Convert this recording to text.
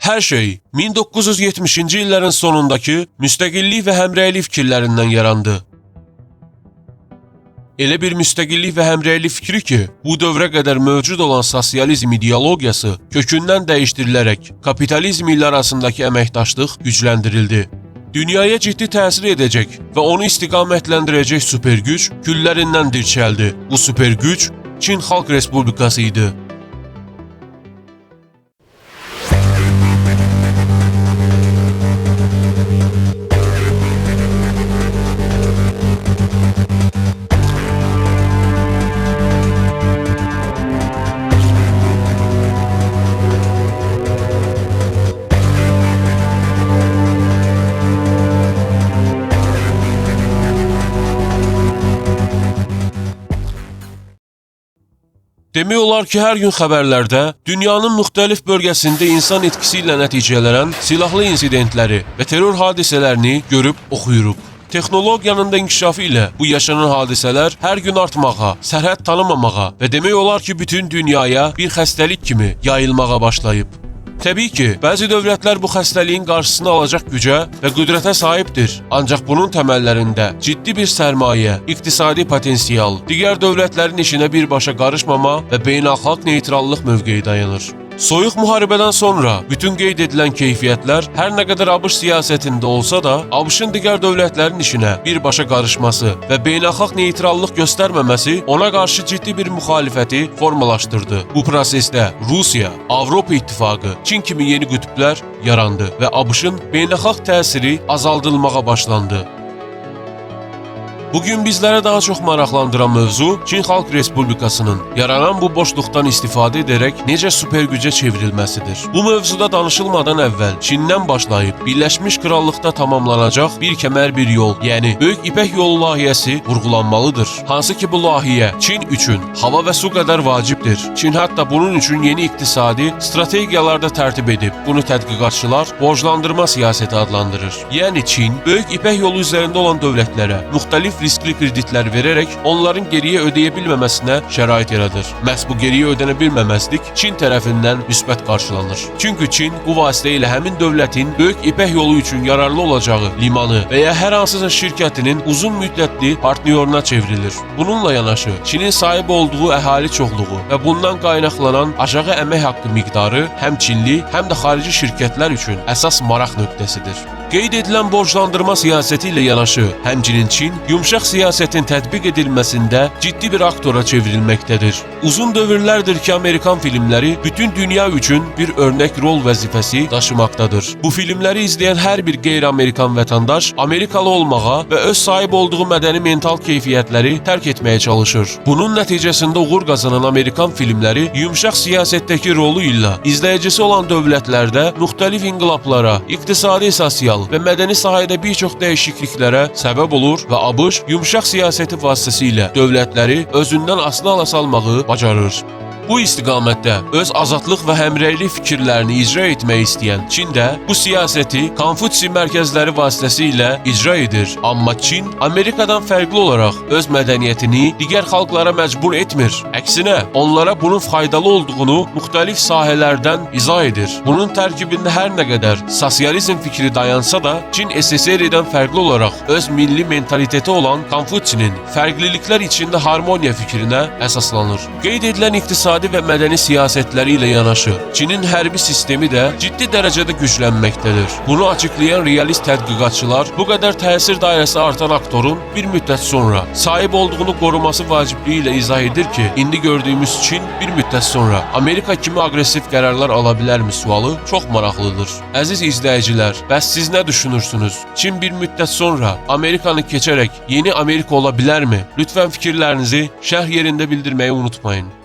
Hər şey 1970-ci illərin sonundakı müstəqillik və həmrəylik fikirlərindən yarandı. Elə bir müstəqillik və həmrəylik fikri ki, bu dövrə qədər mövcud olan sosializm ideologiyası kökündən dəyişdirilərək kapitalizm ilə arasındakı əməkdaşlıq gücləndirildi. Dünyaya ciddi təsir edəcək və onu istiqamətləndirəcək süper güc küllərindən dirçəldi. Bu süper güc Çin Xalq Respublikası idi. Demək olar ki, hər gün xəbərlərdə dünyanın müxtəlif bölgəsində insan itkisi ilə nəticələnən silahlı insidentləri və terror hadisələrini görüb oxuyuruq. Texnologiyanın da inkişafı ilə bu yaşanan hadisələr hər gün artmağa, sərhəd tanımamağa və demək olar ki, bütün dünyaya bir xəstəlik kimi yayılmağa başlayıb. Təbii ki, bəzi dövlətlər bu xəstəliyin qarşısını alacaq gücə və qüdrətə sahibdir. Ancaq bunun təməllərində ciddi bir sərmayə, iqtisadi potensial, digər dövlətlərin işinə birbaşa qarışmama və beynəlxalq neytrallıq mövqeyi dayanır. Soyuq müharibədən sonra bütün qeyd edilən keyfiyyətlər hər nə qədər ABŞ siyasətində olsa da, ABŞ-ın digər dövlətlərin işinə birbaşa qarışması və beynəlxalq neytrallıq göstərməməsi ona qarşı ciddi bir müxalifəti formalaşdırdı. Bu prosesdə Rusiya, Avropa İttifaqı, Çin kimi yeni qütblər yarandı və ABŞ-ın beynəlxalq təsiri azaldılmağa başlandı. Bugün bizlərə daha çox maraqlandıran mövzu Çin Xalq Respublikasının yaranan bu boşluqdan istifadə edərək necə süper gücə çevrilməsidir. Bu mövzuda danışılmadan əvvəl Çindən başlayıb Birləşmiş Krallıqda tamamlanacaq bir kəmər bir yol, yəni Böyük İpək Yolu layihəsi vurğulanmalıdır. Hansı ki bu layihə Çin üçün hava və su qədər vacibdir. Çin hətta bunun üçün yeni iqtisadi strategiyalar da tərtib edib. Bunu tədqiqatçılar borclandırma siyasəti adlandırır. Yəni Çin Böyük İpək Yolu üzərində olan dövlətlərə müxtəlif riskli kreditlər verərək onların geriyə ödəyə bilməməsinə şərait yaradır. Məhz bu geriyə ödənə bilməməzlik Çin tərəfindən müsbət qarşılanır. Çünki Çin bu vasitə ilə həmin dövlətin Böyük İpək Yolu üçün yararlı olacağı limanı və ya hər hansısa şirkətinin uzun müddətli partnyoruna çevrilir. Bununla yanaşı Çinin sahib olduğu əhali çoxluğu və bundan qaynaqlanan aşağı əmək haqqı miqdarı həm Çinli, həm də xarici şirkətlər üçün əsas maraq nöqtəsidir. Qeyd edilən borclandırma siyasəti ilə yanaşı, həmçinin Çin yumşaq siyasətin tətbiq edilməsində ciddi bir aktora çevrilməkdədir. Uzun dövrlərdir ki, Amerikan filmləri bütün dünya üçün bir örnək rol vəzifəsi daşımaqdadır. Bu filmləri izləyən hər bir qeyri-Amerikan vətəndaş Amerikalı olmağa və öz sahib olduğu mədəni mental keyfiyyətləri tərk etməyə çalışır. Bunun nəticəsində uğur qazanan Amerikan filmləri yumşaq siyasətdəki rolu ilə izləyicisi olan dövlətlərdə müxtəlif inqilablara, iqtisadi, sosial və mədəni sahədə bir çox dəyişikliklərə səbəb olur və ABŞ yumşaq siyasəti vasitəsilə dövlətləri özündən asılı salmağı bacarır. Bu istiqamətdə öz azadlıq və həmrəylik fikirlərini icra etmək istəyən Çin də bu siyasəti Konfutsi mərkəzləri vasitəsilə icra edir. Amma Çin Amerikadan fərqli olaraq öz mədəniyyətini digər xalqlara məcbur etmir. Əksinə, onlara bunun faydalı olduğunu müxtəlif sahələrdən izah edir. Bunun tərkibində hər nə qədər sosializm fikri dayansa da, Çin SSR-dən fərqli olaraq öz milli mentaliteti olan Konfutsinin fərqliliklər içində harmoniya fikrinə əsaslanır. Qeyd edilən iqtisadi və mədəni siyasətləri ilə yanaşı, Çinin hərbi sistemi də ciddi dərəcədə güclənməkdədir. Bunu açıqlayan realist tədqiqatçılar bu qədər təsir dairəsi artan aktorun bir müddət sonra sahib olduğunu qoruması vacibliyi ilə izah edir ki, indi gördüyümüz Çin bir müddət sonra Amerika kimi aqressiv qərarlar ala bilərmi sualı çox maraqlıdır. Əziz izləyicilər, bəs siz nə düşünürsünüz? Çin bir müddət sonra Amerikanı keçərək yeni Amerika ola bilərmi? Lütfən fikirlərinizi şərh yerində bildirməyi unutmayın.